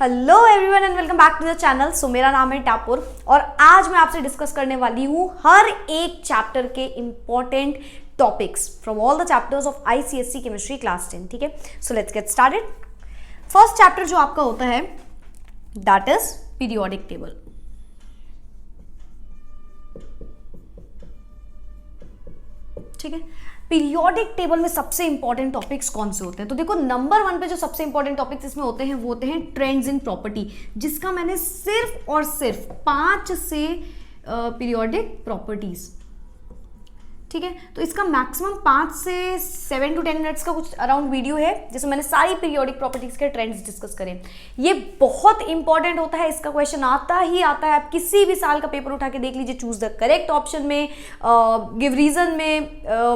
Hello everyone and welcome back to the channel. So मेरा नाम है टापुर और आज मैं आपसे डिस्कस करने वाली हूँ हर एक चैप्टर के important topics from all the chapters of ICSE chemistry class 10। ठीक है, so let's get started. First chapter जो आपका होता है दैट इज पीरियोडिक टेबल। ठीक है, पीरियोडिक टेबल में सबसे इंपॉर्टेंट टॉपिक्स कौन से होते हैं? तो देखो, नंबर 1 पे जो सबसे इंपॉर्टेंट टॉपिक्स इसमें होते हैं वो होते हैं ट्रेंड्स इन प्रॉपर्टी, जिसका मैंने सिर्फ और सिर्फ 5 से पीरियोडिक प्रॉपर्टीज। ठीक है, तो इसका मैक्सिमम 5 से 7 to 10 मिनट्स का कुछ अराउंड वीडियो है जिसमें मैंने सारी पीरियोडिक प्रॉपर्टीज के ट्रेंड्स डिस्कस करे। ये बहुत इंपॉर्टेंट होता है, इसका क्वेश्चन आता ही आता है। आप किसी भी साल का पेपर उठा के देख लीजिए, चूज द करेक्ट ऑप्शन में, गिव रीजन में,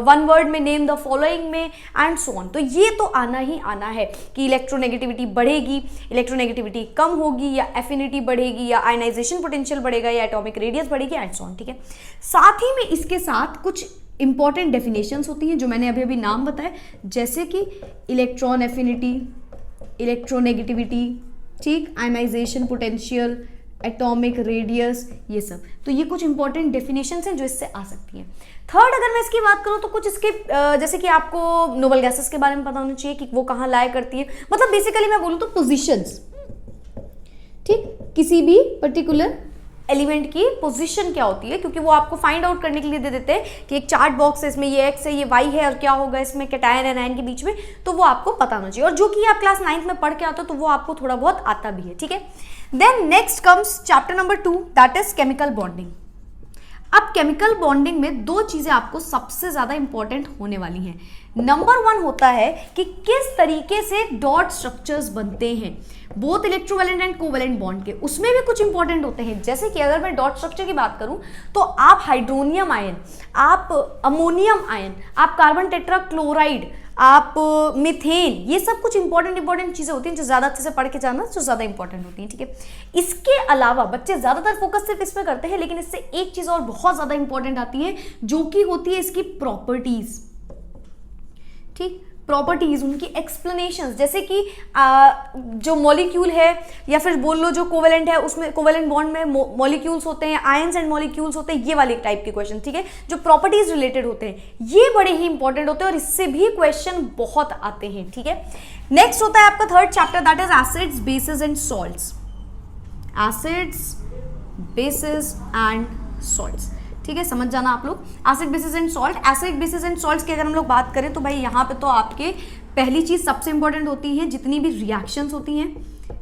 1 वर्ड में, नेम द फॉलोइंग में एंड सो ऑन। तो ये तो आना ही आना है कि इलेक्ट्रोनेगेटिविटी बढ़ेगी, इलेक्ट्रोनेगेटिविटी कम होगी, या एफिनिटी बढ़ेगी, या आयनाइजेशन पोटेंशियल बढ़ेगा, या एटॉमिक रेडियस बढ़ेगी एंड सो ऑन। ठीक है, साथ ही में इसके साथ कुछ इंपॉर्टेंट डेफिनेशंस होती हैं जो मैंने अभी नाम बताए, जैसे कि इलेक्ट्रॉन एफिनिटी, इलेक्ट्रोनेगेटिविटी, ठीक, आयनाइजेशन पोटेंशियल, एटॉमिक रेडियस, ये सब। तो ये कुछ इंपॉर्टेंट डेफिनेशंस हैं जो इससे आ सकती हैं। थर्ड, अगर मैं इसकी बात करूं तो कुछ इसके जैसे कि आपको नोबल गैसेस के बारे में पता होना चाहिए कि वो कहाँ लाया करती है। मतलब बेसिकली मैं बोलूं तो पोजिशंस, ठीक, किसी भी पर्टिकुलर एलिमेंट की पोजीशन क्या होती है, क्योंकि वो आपको फाइंड आउट करने के लिए दे देते हैं कि एक चार्ट बॉक्स है, इसमें ये एक्स है, ये वाई है, और क्या होगा इसमें कैटायन एंड आयन के बीच में, तो वो आपको पता होना चाहिए। और जो कि आप क्लास 9th में पढ़ के आते हो तो वो आपको थोड़ा बहुत आता भी है। ठीक है, then next comes chapter number 2 that is chemical bonding. अब केमिकल बॉन्डिंग में 2 चीजें आपको सबसे ज्यादा इंपॉर्टेंट होने वाली हैं। नंबर 1 होता है कि किस तरीके से डॉट स्ट्रक्चर्स बनते हैं, both electrovalent and covalent bond के, उसमें भी कुछ इंपॉर्टेंट होते हैं। जैसे कि अगर मैं डॉट स्ट्रक्चर की बात करूं तो आप हाइड्रोनियम आयन, आप अमोनियम आयन, आप कार्बन टेट्राक्लोराइड, आप मीथेन, ये सब कुछ इंपॉर्टेंट चीजें होती हैं जो ज्यादा अच्छे से पढ़ के जाना, जो ज्यादा इंपॉर्टेंट होती हैं। ठीक है, इसके अलावा बच्चे ज्यादातर फोकस सिर्फ इसमें करते हैं, लेकिन इससे एक चीज और बहुत ज्यादा इंपॉर्टेंट आती है जो कि होती है इसकी प्रॉपर्टीज। ठीक, प्रॉपर्टीज, उनकी एक्सप्लेनेशंस, जैसे कि जो मॉलिक्यूल है या फिर बोल लो जो कोवेलेंट है, उसमें कोवेलेंट बॉन्ड में मॉलिक्यूल्स होते हैं, आयंस एंड मॉलिक्यूल्स होते हैं, ये वाले टाइप के क्वेश्चन। ठीक है, जो प्रॉपर्टीज रिलेटेड होते हैं ये बड़े ही इंपॉर्टेंट होते हैं और इससे भी क्वेश्चन बहुत आते हैं। ठीक है, नेक्स्ट होता है आपका third chapter that is acids, basis and salts. Acids, basis and salts, ठीक है, समझ जाना आप लोग। Acid basis and salt, acid basis and salts की अगर हम लोग बात करें तो भाई यहाँ पे तो आपके पहली चीज सबसे इंपॉर्टेंट होती है जितनी भी रिएक्शंस होती हैं।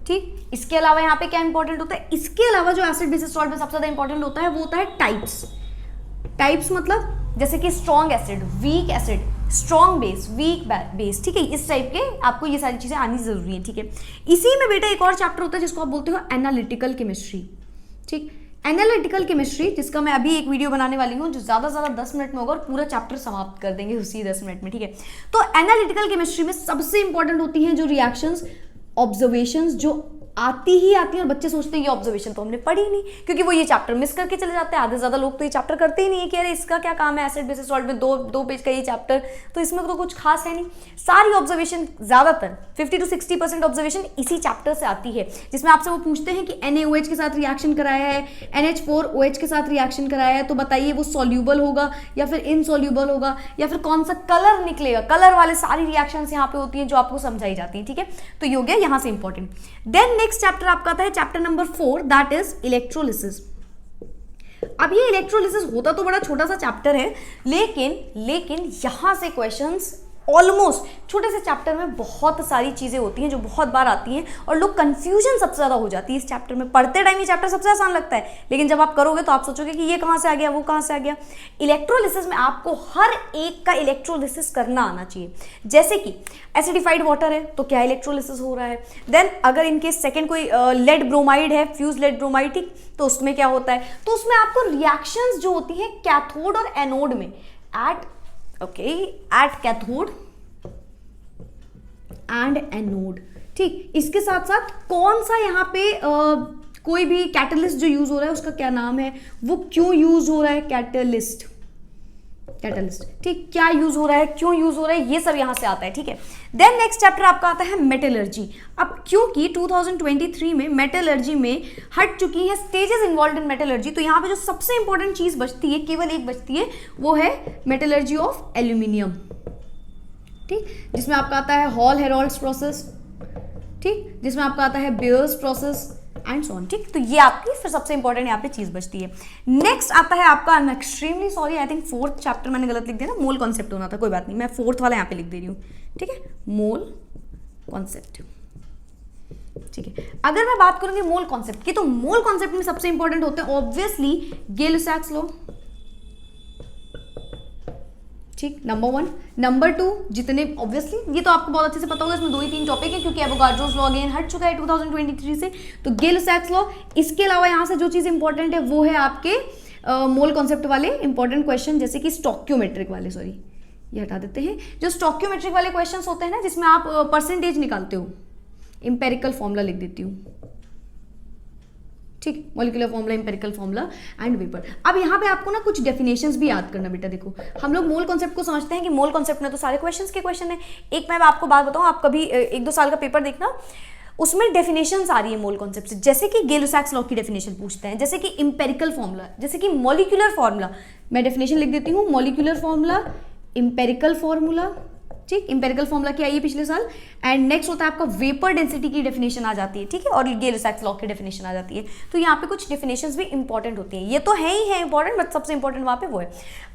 ठीक, इसके अलावा यहाँ पे क्या इंपॉर्टेंट होता है? इसके अलावा जो एसिड बेसिस सॉल्ट में सबसे ज्यादा इंपॉर्टेंट होता है वो होता है टाइप्स। टाइप्स मतलब जैसे कि strong acid, weak acid, strong base, weak base. ठीक है, इस टाइप के आपको ये सारी चीजें आनी जरूरी है। ठीक है, इसी में बेटा एक और चैप्टर होता है जिसको आप बोलते हो एनालिटिकल केमिस्ट्री। ठीक, एनालिटिकल केमिस्ट्री, जिसका मैं अभी एक वीडियो बनाने वाली हूँ जो ज्यादा से ज्यादा 10 मिनट में होगा और पूरा चैप्टर समाप्त कर देंगे उसी 10 मिनट में। ठीक है, तो एनालिटिकल केमिस्ट्री में सबसे इंपॉर्टेंट होती हैं जो रिएक्शंस, ऑब्जर्वेशंस जो आती ही आती है, और बच्चे सोचते हैं ये ऑब्जर्वेशन तो हमने पढ़ी नहीं, क्योंकि वो ये चैप्टर मिस करके चले जाते हैं। आधे ज्यादा लोग तो ये चैप्टर करते ही नहीं है कि अरे इसका क्या काम है, एसिड बेसिस सॉल्ट में दो पेज का ये चैप्टर, तो इसमें तो कुछ खास है नहीं। सारी ऑब्जर्वेशन, ज्यादातर 50 to 60% ऑब्जर्वेशन इसी चैप्टर से आती है, जिसमें आपसे वो पूछते हैं कि NaOH के साथ रिएक्शन कराया है, NH4OH के साथ रिएक्शन कराया है, तो बताइए वो सॉल्यूबल होगा या फिर इनसॉल्यूबल होगा, या फिर कौन सा कलर निकलेगा। कलर वाले सारी रिएक्शंस यहाँ पे होती हैं जो आपको समझाई जाती है। ठीक है, तो ये हो गया यहाँ से इंपॉर्टेंट। देन नेक्स्ट चैप्टर आपका आता है chapter number 4 that is electrolysis. अब ये इलेक्ट्रोलिसिस होता तो बड़ा छोटा सा चैप्टर है, लेकिन यहां से क्वेश्चंस ऑलमोस्ट, छोटे से चैप्टर में बहुत सारी चीजें होती हैं जो बहुत बार आती हैं और लोग कंफ्यूजन सबसे ज्यादा हो जाती है इस चैप्टर में। पढ़ते टाइम ये चैप्टर सबसे आसान लगता है, लेकिन जब आप करोगे तो आप सोचोगे कि ये कहां से आ गया, वो कहां से आ गया। इलेक्ट्रोलिसिस में आपको हर एक का इलेक्ट्रोलिसिस करना आना चाहिए। जैसे कि एसिडिफाइड वाटर है तो क्या इलेक्ट्रोलिसिस हो रहा है, देन अगर इनके सेकेंड कोई लेड ब्रोमाइड है, फ्यूज लेड ब्रोमाइड, ठीक, तो उसमें क्या होता है, तो उसमें आपको रिएक्शंस जो होती है कैथोड और एनोड में, एट कैथोड एंड एनोड। ठीक, इसके साथ साथ कौन सा यहाँ पे कोई भी कैटलिस्ट जो यूज हो रहा है उसका क्या नाम है, वो क्यों यूज हो रहा है, कैटलिस्ट, ठीक, क्या यूज हो रहा है, क्यों यूज हो रहा है, ये सब यहां से आता है। ठीक है, देन नेक्स्ट चैप्टर आपका आता है मेटलर्जी। अब अब क्योंकि 2023 में मेटलर्जी में हट चुकी है स्टेजेस इन्वॉल्व इन मेटलर्जी, तो यहाँ पे जो सबसे इंपॉर्टेंट चीज बचती है, केवल एक बचती है, वो है मेटलर्जी ऑफ एल्यूमिनियम, ठीक, जिसमें आपका आता है हॉल हेरोल्ड्स प्रोसेस, ठीक, जिसमें आपका आता है bears process and so on, ठीक। तो ये आपकी फिर सबसे इंपॉर्टेंट यहाँ पे चीज बचती है। नेक्स्ट आता है आपका, I am extremely sorry, I think 4th chapter मैंने गलत लिख दिया ना, मोल कॉन्सेप्ट होना था, कोई बात नहीं, मैं 4th वाला यहाँ पे लिख दे रही हूँ, ठीक है, मोल कॉन्सेप्ट, ठीक है। अगर मैं बात करूंगी मोल कॉन्सेप्ट की, तो मोल कॉन्सेप्ट में सबसे इंपॉर्टेंट होते हैं ऑब्वियसली गे-लुसाक्स लॉ, ठीक, नंबर 1। नंबर 2, जितने ऑब्वियसली ये तो आपको बहुत अच्छे से पता होगा, इसमें 2 ही 3 टॉपिक है, क्योंकि एवोगाड्रोस लॉ अगेन हट चुका है 2023 से, तो गे-लुसाक्स लॉ। इसके अलावा यहाँ से जो चीज इंपॉर्टेंट है वो है आपके मोल कॉन्सेप्ट वाले इंपॉर्टेंट क्वेश्चन, जैसे कि स्टोक्योमेट्रिक वाले, सॉरी ये हटा देते हैं, जो स्टोक्योमेट्रिक वाले क्वेश्चन होते हैं ना, जिसमें आप परसेंटेज निकालते हो, इंपेरिकल फॉर्मूला लिख देती हूँ, ठीक, molecular formula, empirical formula and vapour. अब यहाँ पे आपको ना कुछ डेफिनेशंस भी याद करना बेटा। देखो हम लोग मोल कॉन्सेप्ट को समझते हैं कि मोल कॉन्सेप्ट में तो सारे क्वेश्चंस के क्वेश्चन है। एक मैं आपको बात बताऊँ, आप कभी 1-2 साल का पेपर देखना, उसमें डेफिनेशंस आ रही है मोल कॉन्सेप्ट से, जैसे कि गे-लुसाक्स लॉ की डेफिनेशन पूछते हैं, जैसे कि इंपेरिकल फॉर्मूला, जैसे कि मॉलिक्यूलर फॉर्मूला। मैं डेफिनेशन लिख देती हूँ, मॉलिक्यूलर फॉर्मूला, इंपेरिकल फॉर्मूला, ठीक, इंपेरिकल फॉर्मूला की आई है पिछले साल, एंड नेक्स्ट होता है आपका वेपर डेंसिटी की डेफिनेशन आ जाती है, ठीक है, और गे-लुसाक्स लॉ की डेफिनेशन आ जाती है। तो यहाँ पे कुछ डेफिनेशंस भी इंपॉर्टेंट होती हैं, ये तो है ही है इंपॉर्टेंट, बट सबसे इंपॉर्टेंट वहाँ पे वो है।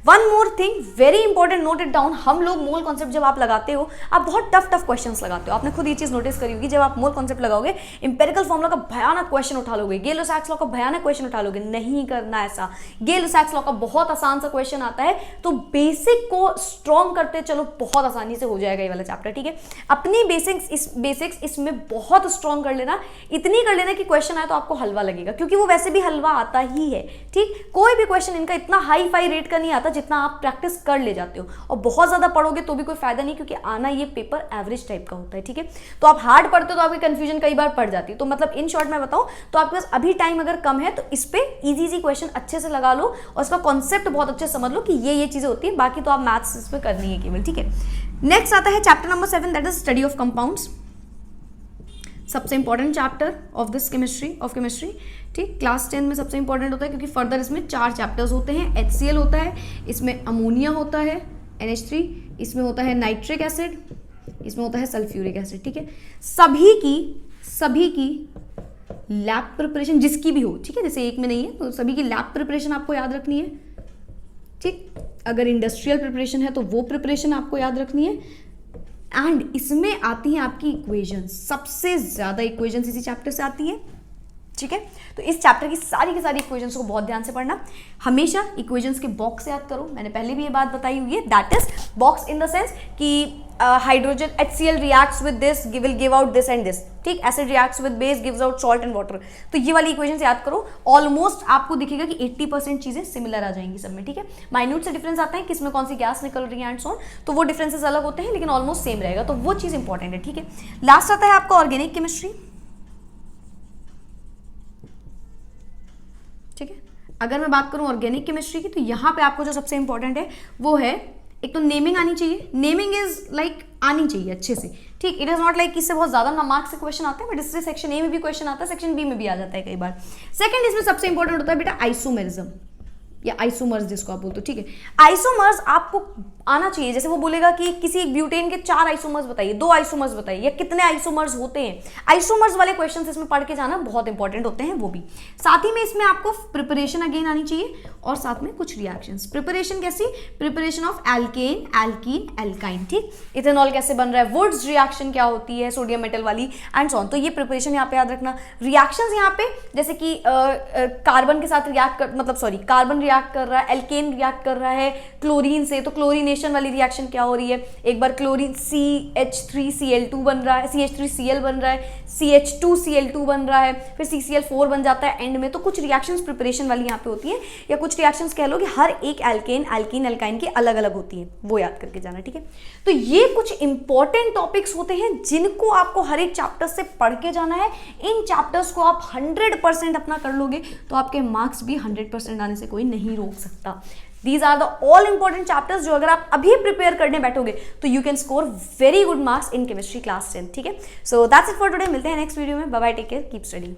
One more thing very important, note it down. हम लोग मोल कॉन्सेप्ट जब आप लगाते हो, आप बहुत टफ क्वेश्चंस लगाते हो, आपने खुद ये चीज नोटिस करी होगी, जब आप मोल कॉन्सेप्ट लगाओगे, इंपेरिकल फॉर्मूला का भयानक क्वेश्चन उठा लोगे, गे-लुसाक्स लॉ का भयानक क्वेश्चन उठा लोगे, नहीं करना ऐसा। गे-लुसाक्स लॉ का बहुत आसान सा क्वेश्चन आता है, तो बेसिक को स्ट्रॉन्ग करते चलो, बहुत आसानी से हो जाएगा ये वाला चैप्टर, ठीक है। अपनी बेसिक्स इसमें बहुत स्ट्रॉन्ग कर लेना, इतनी कर लेना कि क्वेश्चन आए तो आपको हलवा लगेगा, क्योंकि वो वैसे भी हलवा आता ही है, ठीक। कोई भी क्वेश्चन इनका इतना हाई फाई रेट का नहीं आता जितना आप प्रैक्टिस कर ले जाते हो, और बहुत ज्यादा पढ़ोगे तो भी कोई फायदा नहीं, क्योंकि आना ये पेपर एवरेज टाइप का होता है, ठीक है। तो आप हार्ड पढ़ते हो तो आपकी कंफ्यूजन कई बार पड़ जाती है। तो मतलब इन शॉर्ट मैं बताऊं तो आपके पास अभी टाइम अगर कम है तो इस पे इजी क्वेश्चन अच्छे से लगा लो, और इसका कॉन्सेप्ट बहुत अच्छे समझ लो कि ये चीजें होती है, बाकी तो आप मैथ्स इस पे करनी है केवल, ठीक है। नेक्स्ट आता है chapter number 7, that is study of compounds, सबसे important chapter of this chemistry, ठीक। क्लास 10 में सबसे इंपॉर्टेंट होता है, क्योंकि फर्दर इसमें 4 चैप्टर्स होते हैं। HCl होता है, इसमें अमोनिया होता है NH3, इसमें होता है नाइट्रिक एसिड, इसमें होता है सल्फ्यूरिक एसिड, ठीक है। सभी की लैब प्रिपरेशन जिसकी भी हो, ठीक है, जैसे एक में नहीं है तो सभी की लैब प्रिपरेशन आपको याद रखनी है, ठीक। अगर इंडस्ट्रियल प्रिपरेशन है तो वो प्रिपरेशन आपको याद रखनी है, एंड इसमें आती हैं आपकी इक्वेशंस, सबसे ज्यादा इक्वेशंस इसी चैप्टर से आती है, ठीक है। तो इस चैप्टर की सारी इक्वेशंस को बहुत ध्यान से पढ़ना, हमेशा इक्वेशंस के बॉक्स याद करो, मैंने पहले भी ये बात बताई हुई है, that is box in the sense कि hydrogen HCl reacts with this, will give out this and this, ठीक। Acid reacts with base, gives out salt and water. तो ये वाली इक्वेशंस याद करो, ऑलमोस्ट आपको दिखेगा कि 80% चीजें सिमिलर आ जाएंगी सब में, ठीक है। माइन्यूट से डिफरेंस आता है, किसमें कौन सी गैस निकल रही है एंड सो ऑन, तो वो डिफरेंसेस अलग होते हैं, लेकिन ऑलमोस्ट सेम रहेगा, तो वो चीज इंपॉर्टेंट है, ठीक है। लास्ट आता है आपका ऑर्गेनिक केमिस्ट्री, ठीक है। अगर मैं बात करूं ऑर्गेनिक केमिस्ट्री की, तो यहां पे आपको जो सबसे इंपॉर्टेंट है वो है, एक तो नेमिंग आनी चाहिए, नेमिंग इज लाइक आनी चाहिए अच्छे से, ठीक। इट इज नॉट लाइक इससे बहुत ज्यादा मार्क्स से क्वेश्चन आते हैं, बट इससे सेक्शन ए में भी क्वेश्चन आता है, सेक्शन बी में भी आ जाता है कई बार। सेकंड इसमें सबसे इंपॉर्टेंट होता है बेटा आइसोमेरिज्म, या आइसोमर्स जिसको आप बोलते हो, ठीक है। आइसोमर्स आपको आना चाहिए, जैसे वो बोलेगा कि किसी एक ब्यूटेन के 4 आइसोमर्स बताइए, 2 आइसोमर्स बताइए, या कितने आइसोमर्स होते हैं। आइसोमर्स वाले क्वेश्चंस इसमें पढ़ के जाना बहुत इंपॉर्टेंट होते हैं वो भी। साथ ही में इसमें आपको प्रिपरेशन अगेन आनी चाहिए, और साथ में कुछ रिएक्शंस। प्रिपरेशन कैसी? Preparation of alkene, alkene, alkyne, ठीक। इथेनॉल कैसे बन रहा है, वुड्स रिएक्शन क्या होती है, सोडियम मेटल वाली एंड सो ऑन। तो ये प्रिपरेशन यहाँ पे याद रखना। रिएक्शंस यहाँ पे जैसे कि कार्बन के साथ कार्बन रिएक्ट कर रहा है, एल्केन रिएक्ट कर रहा है क्लोरीन से, तो क्लोरीनेशन वाली रिएक्शन क्या हो रही है, एक बार क्लोरीन CH3Cl2 बन रहा है, CH3Cl बन रहा है, CH2Cl2 बन रहा है, फिर CCl4 बन जाता है एंड में। तो कुछ रिएक्शंस प्रिपरेशन वाली यहाँ पे होती है, या कुछ रिएक्शंस कह लो कि हर एक एल्केन, एल्कीन, एल्काइन की अलग अलग होती है, वो याद करके जाना, ठीक है। तो ये कुछ इंपॉर्टेंट टॉपिक्स होते हैं जिनको आपको हर एक चैप्टर से पढ़ के जाना है। इन चैप्टर्स को आप 100% अपना कर लोगे तो आपके मार्क्स भी 100% आने से कोई नहीं रोक सकता। These are the all important chapters जो अगर आप अभी प्रिपेयर करने बैठोगे तो you can score very good marks in chemistry class 10, ठीक है। So that's it for today, मिलते हैं नेक्स्ट वीडियो में, bye bye, take care, keep studying.